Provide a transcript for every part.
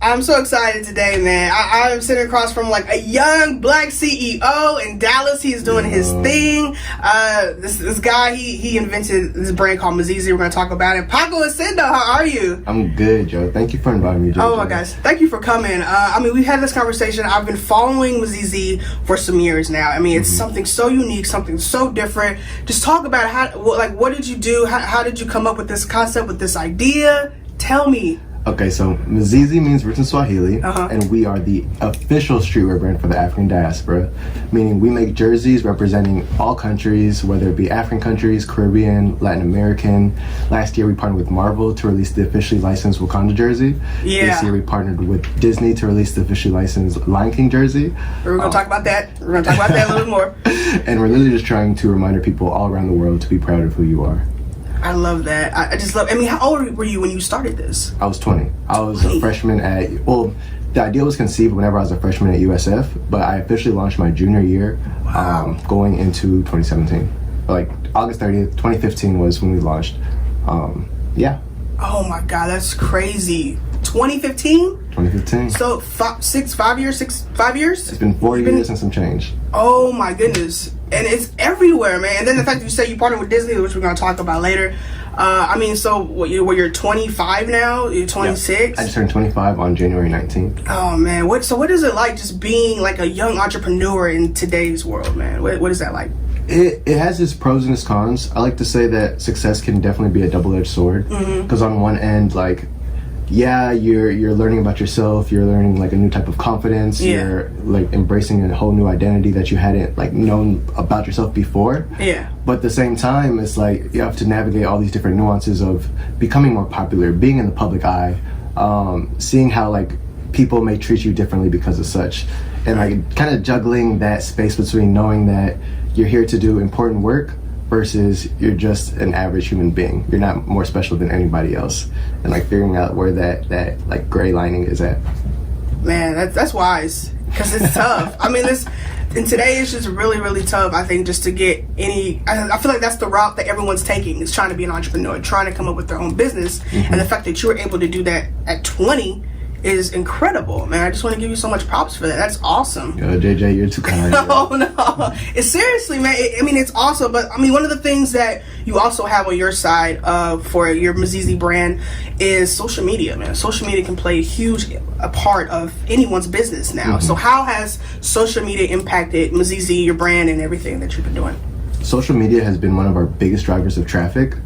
I'm so excited today, man. I'm sitting across from like a young black CEO in Dallas. He's doing his thing. This guy, he invented this brand called MIZIZI. We're going to talk about it. Paakow Essandoh, how are you? I'm good, Joe. Thank you for inviting me, Joe. Oh my gosh, thank you for coming. We've had this conversation. I've been following MIZIZI for some years now. It's something so unique, something so different. Just talk about what did you do? How did you come up with this concept, with this idea? Tell me. Okay, so MIZIZI means roots in Swahili, and we are the official streetwear brand for the African diaspora, meaning we make jerseys representing all countries, whether it be African countries, Caribbean, Latin American. Last year we partnered with Marvel to release the officially licensed Wakanda jersey. Yeah. This year we partnered with Disney to release the officially licensed Lion King jersey. We're going to talk about that. We're going to talk about that a little more. And we're literally just trying to remind our people all around the world to be proud of who you are. I love that. I just love. How old were you when you started this? I was 20. I was a freshman at. Well, the idea was conceived whenever I was a freshman at USF, but I officially launched my junior year, going into 2017. Like August 30th, 2015 was when we launched. Yeah. Oh my God, that's crazy. 2015. 2015. So 5 years. It's been 4 years and some change. Oh my goodness. And it's everywhere, man. And then the fact that you say you partnered with Disney, which we're going to talk about later. So you're 25 now? You're 26? Yeah. I just turned 25 on January 19th. Oh man, what is it like just being like a young entrepreneur in today's world, man? What is that like? It has its pros and its cons. I like to say that success can definitely be a double-edged sword, because on one end, like, yeah, you're learning about yourself, you're learning like a new type of confidence, you're like embracing a whole new identity that you hadn't like known about yourself before. Yeah. But at the same time, it's like you have to navigate all these different nuances of becoming more popular, being in the public eye, seeing how like people may treat you differently because of such, and like kind of juggling that space between knowing that you're here to do important work versus you're just an average human being. You're not more special than anybody else, and like figuring out where that like gray lining is at. Man, that's wise, because it's tough. And today it's just really, really tough, I think, just to get any. I feel like that's the route that everyone's taking, is trying to be an entrepreneur, trying to come up with their own business. And the fact that you were able to do that at 20 is incredible, man. I just want to give you so much props for that. That's awesome. Yo, JJ, you're too kind. Oh no, it's seriously, man. It's awesome. But one of the things that you also have on your side for your MIZIZI brand is social media, man. Social media can play a part of anyone's business now. So how has social media impacted MIZIZI, your brand, and everything that you've been doing? Social media has been one of our biggest drivers of traffic.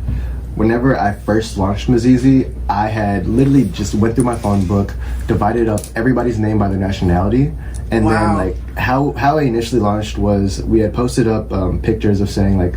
Whenever I first launched MIZIZI, I had literally just went through my phone book, divided up everybody's name by their nationality, and then like how I initially launched was we had posted up pictures of saying like,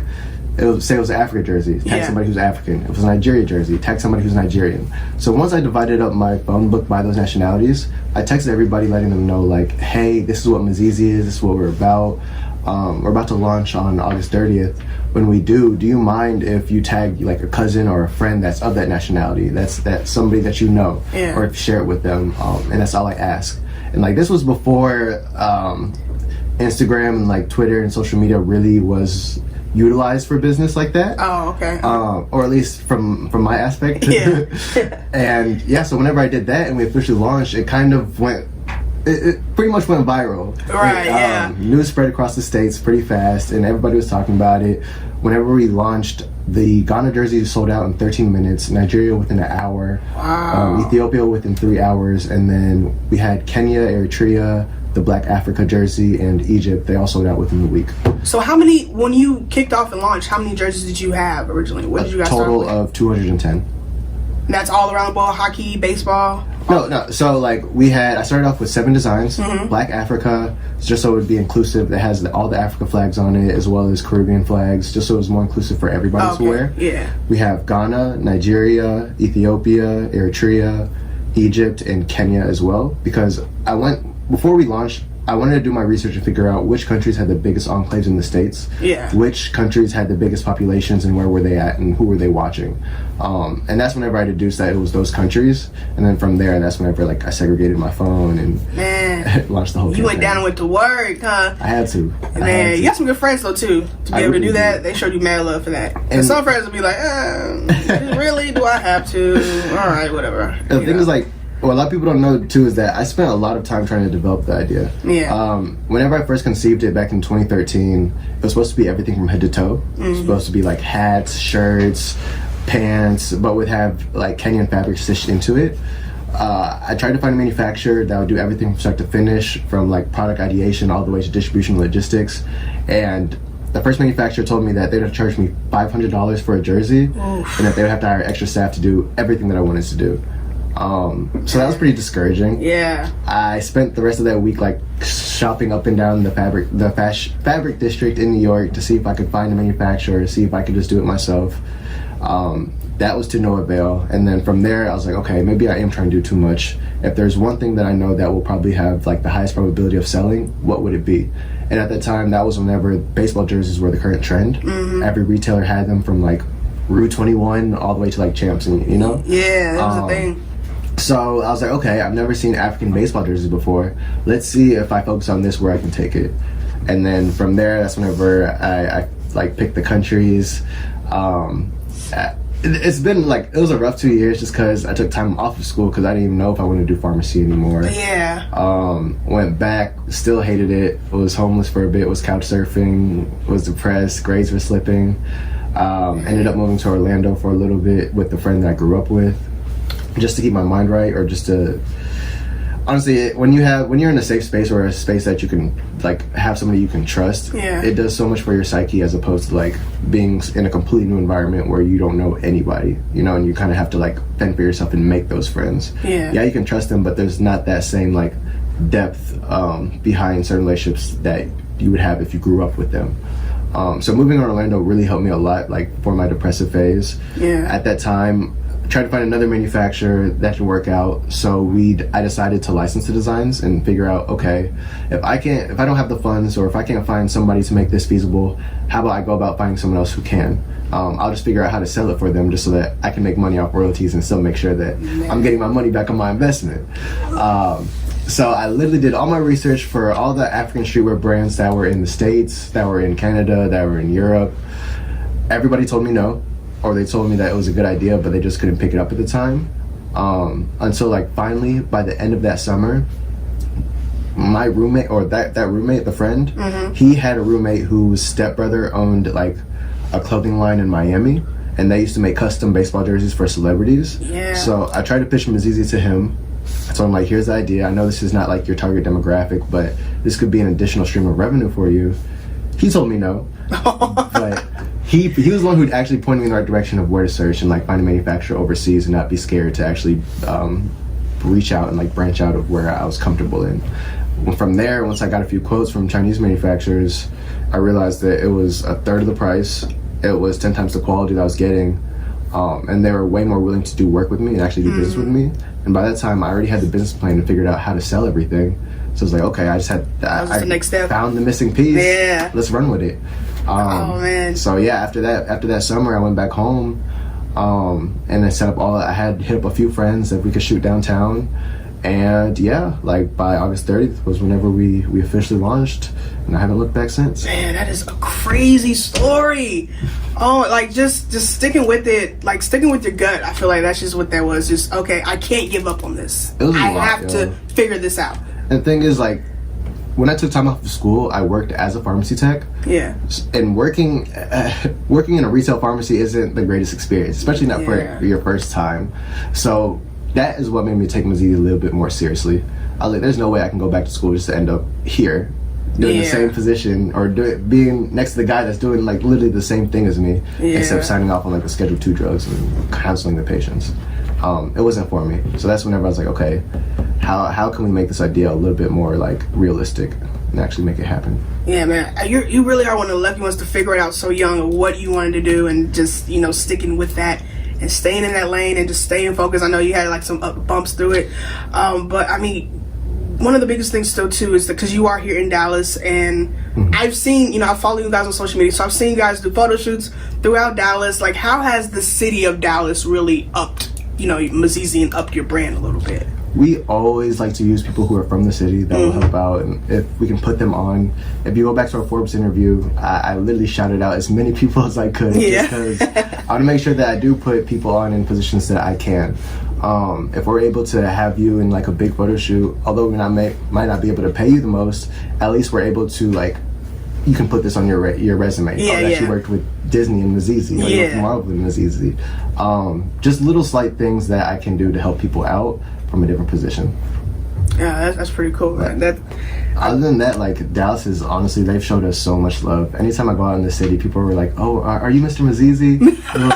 it was an Africa jersey, tag somebody who's African. It was a Nigeria jersey, tag somebody who's Nigerian. So once I divided up my phone book by those nationalities, I texted everybody letting them know like, hey, this is what MIZIZI is, this is what we're about. We're about to launch on August 30th. When we do you mind if you tag like a cousin or a friend that's of that nationality, that's somebody that you know, or if you share it with them, and that's all I ask. And like this was before Instagram and like Twitter and social media really was utilized for business like that. Oh, okay. Or at least from my aspect. And so whenever I did that and we officially launched, it kind of went. It pretty much went viral. Right, News spread across the states pretty fast, and everybody was talking about it. Whenever we launched, the Ghana jersey sold out in 13 minutes, Nigeria within an hour, Ethiopia within 3 hours, and then we had Kenya, Eritrea, the Black Africa jersey, and Egypt. They all sold out within the week. So when you kicked off and launched, how many jerseys did you have originally? What did you guys start with? Total of 210. And that's all around the ball, hockey, baseball? No. So like I started off with 7 designs. Black Africa, just so it would be inclusive. It has all the Africa flags on it, as well as Caribbean flags, just so it was more inclusive for everybody to wear. Yeah. We have Ghana, Nigeria, Ethiopia, Eritrea, Egypt, and Kenya as well. Because before we launched, I wanted to do my research and figure out which countries had the biggest enclaves in the States, which countries had the biggest populations, and where were they at, and who were they watching. And that's whenever I deduced that it was those countries, and then from there, that's whenever like I segregated my phone and launched the whole campaign. You went down and went to work, huh? I had to. Man, you got some good friends though too, to be able to do that. They showed you mad love for that. And some friends would be like, really? Do I have to? All right, whatever. The thing is, like, what a lot of people don't know too is that I spent a lot of time trying to develop the idea. Yeah. Whenever I first conceived it back in 2013, it was supposed to be everything from head to toe. It was supposed to be like hats, shirts, pants, but would have like Kenyan fabric stitched into it. I tried to find a manufacturer that would do everything from start to finish, from like product ideation all the way to distribution and logistics. And the first manufacturer told me that they'd have to charge me $500 for a jersey, and that they would have to hire extra staff to do everything that I wanted to do. So that was pretty discouraging. Yeah. I spent the rest of that week like shopping up and down the fabric district in New York to see if I could find a manufacturer, to see if I could just do it myself. That was to no avail. And then from there, I was like, okay, maybe I am trying to do too much. If there's one thing that I know that will probably have like the highest probability of selling, what would it be? And at that time, that was whenever baseball jerseys were the current trend. Every retailer had them, from like Rue 21 all the way to like Champs, and you know? Yeah, that was a thing. So I was like, okay, I've never seen African baseball jerseys before. Let's see if I focus on this where I can take it. And then from there, that's whenever I like picked the countries. It's been like, it was a rough 2 years just because I took time off of school because I didn't even know if I wanted to do pharmacy anymore. Yeah. Went back, still hated it. Was homeless for a bit, was couch surfing, was depressed, grades were slipping. Ended up moving to Orlando for a little bit with the friend that I grew up with, just to keep my mind right, or just to, honestly, when you're in a safe space, or a space that you can like have somebody you can trust, it does so much for your psyche, as opposed to like being in a completely new environment where you don't know anybody, you know, and you kind of have to like fend for yourself and make those friends. Yeah, you can trust them, but there's not that same like depth behind certain relationships that you would have if you grew up with them. So moving to Orlando really helped me a lot, like for my depressive phase. At that time, tried to find another manufacturer that could work out. So I decided to license the designs and figure out, okay, if I don't have the funds, or if I can't find somebody to make this feasible, how about I go about finding someone else who can? I'll just figure out how to sell it for them, just so that I can make money off royalties and still make sure that I'm getting my money back on my investment. So I literally did all my research for all the African streetwear brands that were in the States, that were in Canada, that were in Europe. Everybody told me no, or they told me that it was a good idea, but they just couldn't pick it up at the time. Until like finally, by the end of that summer, my roommate, or that roommate, the friend, he had a roommate whose stepbrother owned like a clothing line in Miami, and they used to make custom baseball jerseys for celebrities. So I tried to pitch MIZIZI to him. So I'm like, here's the idea. I know this is not like your target demographic, but this could be an additional stream of revenue for you. He told me no, but he was the one who actually pointed me in the right direction of where to search and like find a manufacturer overseas and not be scared to actually reach out and like branch out of where I was comfortable in. From there, once I got a few quotes from Chinese manufacturers, I realized that it was a third of the price. It was 10 times the quality that I was getting. And they were way more willing to do work with me and actually do business with me. And by that time, I already had the business plan and figured out how to sell everything. So I was like, okay, I just had the next step. Found the missing piece. Let's run with it. Oh man. So yeah, after that summer, I went back home, and I set up I had hit up a few friends that we could shoot downtown. And yeah, like by August 30th was whenever we officially launched, and I haven't looked back since. Man, that is a crazy story. Oh, like just sticking with it, like sticking with your gut. I feel like that's just what that was. Just, okay, I can't give up on this. I have to figure this out. And the thing is, like, when I took time off of school, I worked as a pharmacy tech. And working in a retail pharmacy isn't the greatest experience, especially not for your first time. So that is what made me take MIZIZI a little bit more seriously. I was like, there's no way I can go back to school just to end up here doing the same position, or being next to the guy that's doing like literally the same thing as me, except signing off on like the Schedule 2 drugs and counseling the patients. It wasn't for me. So that's whenever I was like, okay, how can we make this idea a little bit more like realistic and actually make it happen? Yeah, man, you really are one of the lucky ones to figure it out so young of what you wanted to do, and just, you know, sticking with that and staying in that lane and just staying focused. I know you had like some up bumps through it, but I mean, one of the biggest things still too is that because you are here in Dallas, and I've seen, you know, I follow you guys on social media, so I've seen you guys do photo shoots throughout Dallas. Like, how has the city of Dallas really upped, you know, MIZIZI, and upped your brand a little bit? We always like to use people who are from the city that will help out, and if we can put them on. If you go back to our Forbes interview, I literally shouted out as many people as I could, just because I want to make sure that I do put people on in positions that I can. If we're able to have you in like a big photo shoot, although we might not be able to pay you the most, at least we're able to like, you can put this on your resume. That you worked with Disney and MIZIZI, or you worked with Marvel and MIZIZI. Just little slight things that I can do to help people out from a different position. Yeah, that's pretty cool. Right. Other than that, like Dallas is honestly, they've showed us so much love. Anytime I go out in the city, people are like, "Oh, are you Mr. MIZIZI?"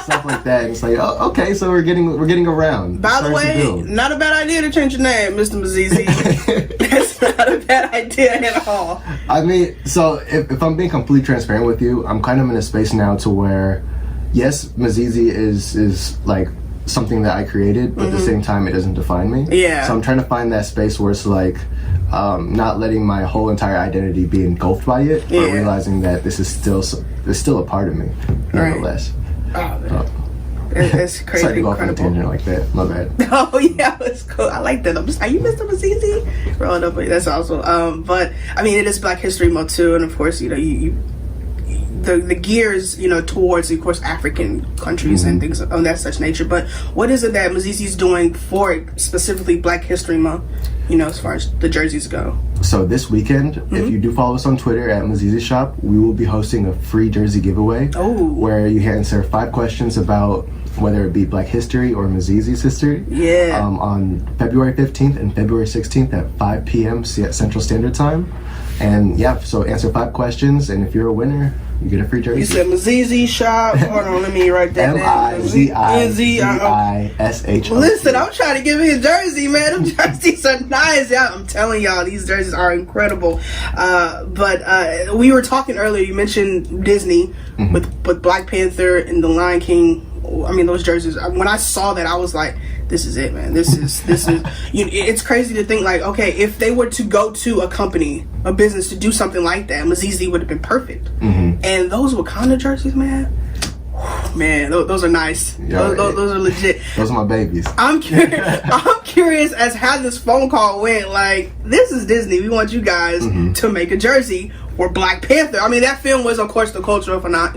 Stuff like that. And it's like, "Oh, okay, so we're getting around." By the way, not a bad idea to change your name, Mr. MIZIZI. That's not a bad idea at all. I mean, so if I'm being completely transparent with you, I'm kind of in a space now to where, yes, MIZIZI is like something that I created, but at the same time, it doesn't define me. Yeah. So I'm trying to find that space where it's like, not letting my whole entire identity be engulfed by it, but realizing that this is still a part of me, nonetheless. Right. Oh, man. It's crazy. Sorry to go off on a tangent like that. My bad. Oh yeah, it's cool. I like that. I'm just, are you Mr. MIZIZI? Growing up, that's awesome. But I mean, it is Black History Month too, and of course, you know, the gears, you know, towards, of course, African countries and things of that such nature. But what is it that MIZIZI is doing for specifically Black History Month, you know, as far as the jerseys go? So this weekend, if you do follow us on Twitter at MIZIZI Shop, we will be hosting a free jersey giveaway where you answer 5 questions about whether it be Black history or MIZIZI's history. Yeah. On February 15th and February 16th at 5 p.m. Central Standard Time. And yeah, so answer 5 questions, and if you're a winner, you get a free jersey. You said MIZIZI Shop. Hold on, let me write that down. MIZIZISH. Listen, I'm trying to give me a jersey, man. Them jerseys are nice. Yeah, I'm telling y'all, these jerseys are incredible. But we were talking earlier. You mentioned Disney with Black Panther and The Lion King. I mean, those jerseys. When I saw that, I was like, "This is it, man. This is." You know, it's crazy to think like, okay, if they were to go to a company, a business to do something like that, MIZIZI would have been perfect. And those Wakanda jerseys, man. Man, those are nice. Those are legit. Those are my babies. I'm curious as how this phone call went. Like, this is Disney. We want you guys to make a jersey for Black Panther. I mean, that film was, of course, the cultural phenom.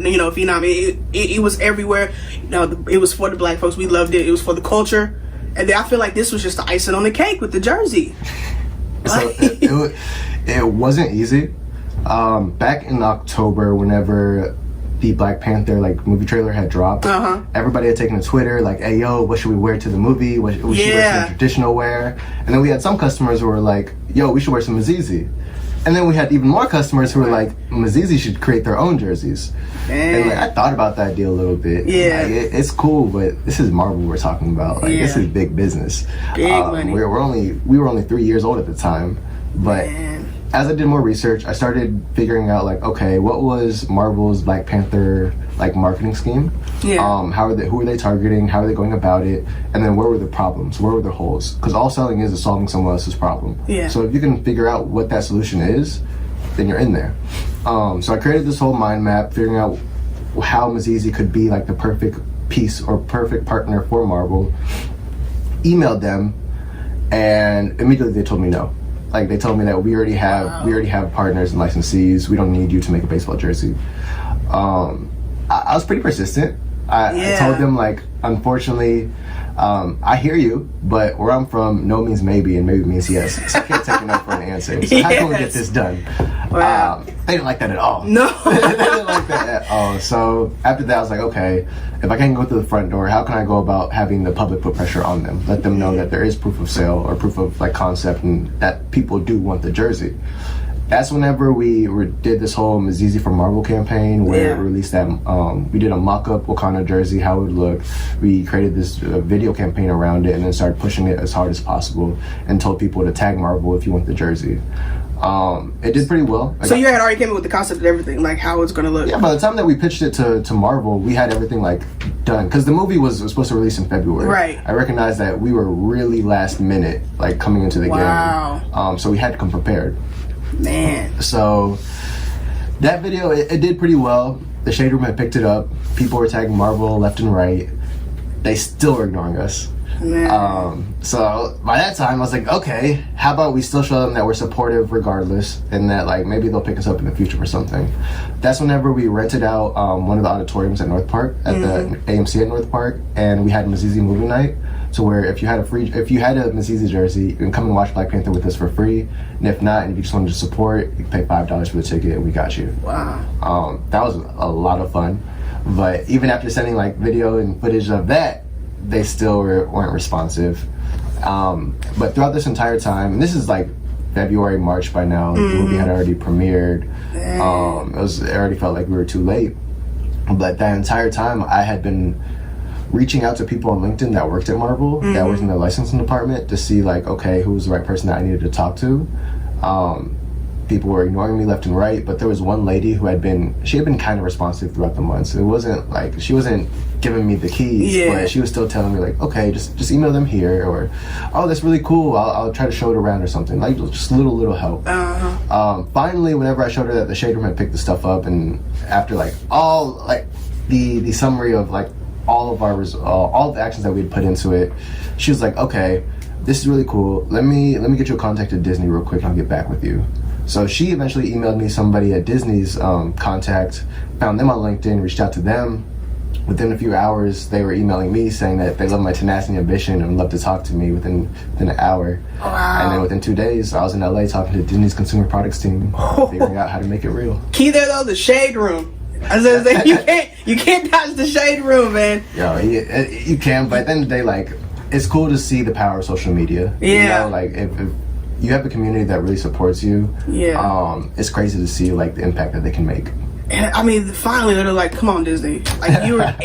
It was everywhere. You know, it was for the Black folks. We loved it. It was for the culture. And then I feel like this was just the icing on the cake with the jersey. So it wasn't easy. Back in October, whenever the Black Panther movie trailer had dropped, everybody had taken to Twitter like, "Hey yo, what should we wear to the movie? We should wear some traditional wear." And then we had some customers who were like, "Yo, we should wear some MIZIZI." And then we had even more customers who were like, MIZIZI should create their own jerseys. And I thought about that idea a little bit. Yeah, it's cool, but this is Marvel we're talking about. This is big business. Big money. We were only 3 years old at the time, but as I did more research, I started figuring out okay, what was Marvel's Black Panther marketing scheme? Yeah. Who are they targeting? How are they going about it? And then where were the problems? Where were the holes? Because all selling is solving someone else's problem. Yeah. So if you can figure out what that solution is, then you're in there. So I created this whole mind map, figuring out how MIZIZI could be the perfect piece or perfect partner for Marvel. Emailed them, and immediately they told me no. They told me that we already have partners and licensees. We don't need you to make a baseball jersey. I was pretty persistent. I told them unfortunately, I hear you, but where I'm from, no means maybe and maybe means yes. So I can't take enough for an answer. So how can we get this done? Wow. They didn't like that at all. No. They didn't like that at all. So after that, I was like, okay, if I can't go through the front door, how can I go about having the public put pressure on them? Let them know that there is proof of sale or proof of concept and that people do want the jersey. That's whenever we did this whole MIZIZI for Marvel campaign where we released that, we did a mock-up Wakanda jersey, how it would look. We created this video campaign around it and then started pushing it as hard as possible and told people to tag Marvel if you want the jersey. It did pretty well. So you had already came up with the concept and everything, how it's going to look? Yeah, by the time that we pitched it to Marvel, we had everything done. Because the movie was supposed to release in February. Right. I recognized that we were really last minute, coming into the game. So we had to come prepared. Man. So that video, it did pretty well. The Shade Room had picked it up. People were tagging Marvel left and right. They still were ignoring us. So by that time I was like, okay, how about we still show them that we're supportive regardless and that maybe they'll pick us up in the future for something. That's whenever we rented out one of the auditoriums at North Park at the AMC at North Park, and we had MIZIZI movie night. to where if you had a MIZIZI jersey, you can come and watch Black Panther with us for free. And if not, and if you just wanted to support, you can pay $5 for the ticket, and we got you. Wow. That was a lot of fun. But even after sending like video and footage of that, they still weren't responsive. But throughout this entire time, and this is like February, March by now, the movie had already premiered. It already felt like we were too late. But that entire time, I had been reaching out to people on LinkedIn that worked at Marvel, that worked in the licensing department, to see like, okay, who was the right person that I needed to talk to. People were ignoring me left and right, but there was one lady who had been kind of responsive throughout the months. It wasn't like she wasn't giving me the keys, but she was still telling me like, okay, just email them here, or oh, that's really cool, I'll try to show it around or something, like just little help. Finally, whenever I showed her that the shade room had picked the stuff up, and after like all like the summary of like all of all the actions that we had put into it, she was like, okay, this is really cool, let me get you a contact at Disney real quick and I'll get back with you. So she eventually emailed me somebody at Disney's contact, found them on LinkedIn, reached out to them. Within a few hours, they were emailing me saying that they love my tenacity and ambition and would love to talk to me within an hour. Wow. And then within 2 days, I was in LA talking to Disney's consumer products team, figuring out how to make it real. Key there though, the shade room. I was gonna say, you can't dodge the shade room, man. Yo, you can, but at the end of the day, like, it's cool to see the power of social media. Yeah. You know, like if you have a community that really supports you, it's crazy to see like the impact that they can make. And I mean, finally they're like, come on, Disney, like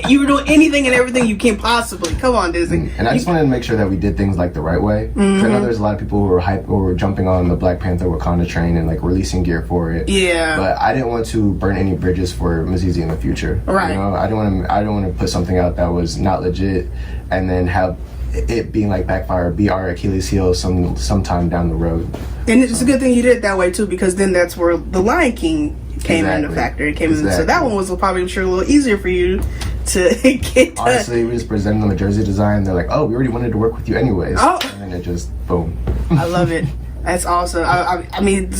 you were doing anything and everything you can possibly, come on, Disney. And I just wanted to make sure that we did things like the right way. 'Cause I know there's a lot of people who were jumping on the Black Panther Wakanda train and like releasing gear for it. But I didn't want to burn any bridges for MIZIZI in the future. Right. You know, I don't want to put something out that was not legit and then have it being like backfire, be our Achilles heel sometime down the road. And it's a good thing you did it that way too, because then that's where the Lion King came into factor. It came in, so that one was probably, I'm sure, a little easier for you to get. Honestly, we just presented them a jersey design. They're like, "Oh, we already wanted to work with you anyways," and then it just boom. I love it. That's awesome. I mean,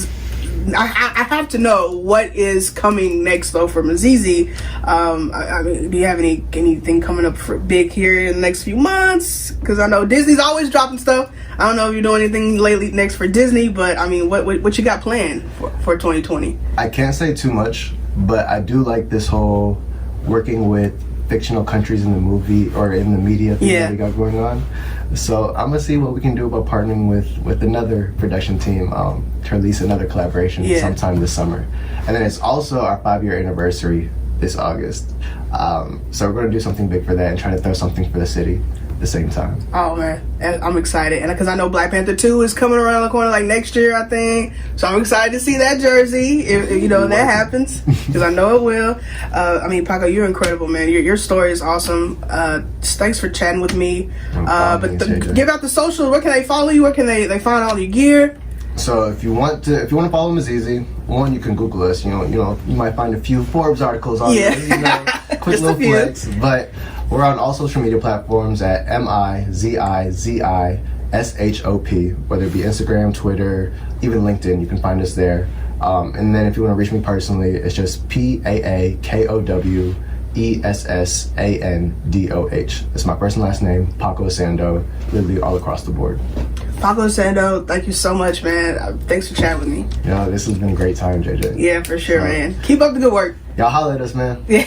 I have to know what is coming next though for MIZIZI. I mean, do you have anything coming up for big here in the next few months? Because I know Disney's always dropping stuff. I don't know if you're doing anything lately next for Disney, but I mean, what you got planned for 2020? I can't say too much, but I do like this whole working with fictional countries in the movie or in the media thing that we got going on. So I'm gonna see what we can do about partnering with another production team to release another collaboration sometime this summer. And then it's also our 5-year anniversary this August. So we're gonna do something big for that and try to throw something for the city at the same time. Oh man, I'm excited, and because I know Black Panther 2 is coming around the corner like next year, I think. So I'm excited to see that jersey if you know that happens, because I know it will. I mean, Paakow, you're incredible, man. Your story is awesome. Thanks for chatting with me. But give out the socials. Where can they follow you? Where can they find all your gear? So if you want to follow MIZIZI, one, you can Google us. You know, you might find a few Forbes articles on it. You know, quick little flex. But we're on all social media platforms at MIZIZISHOP, whether it be Instagram, Twitter, even LinkedIn. You can find us there. And then if you want to reach me personally, it's just PAAKOWESSANDOH. It's my first and last name, Paakow Essandoh, literally all across the board. Paakow Essandoh, thank you so much, man. Thanks for chatting with me. This has been a great time, JJ. Yeah, for sure, man. Keep up the good work. Y'all holler at us, man. Yeah.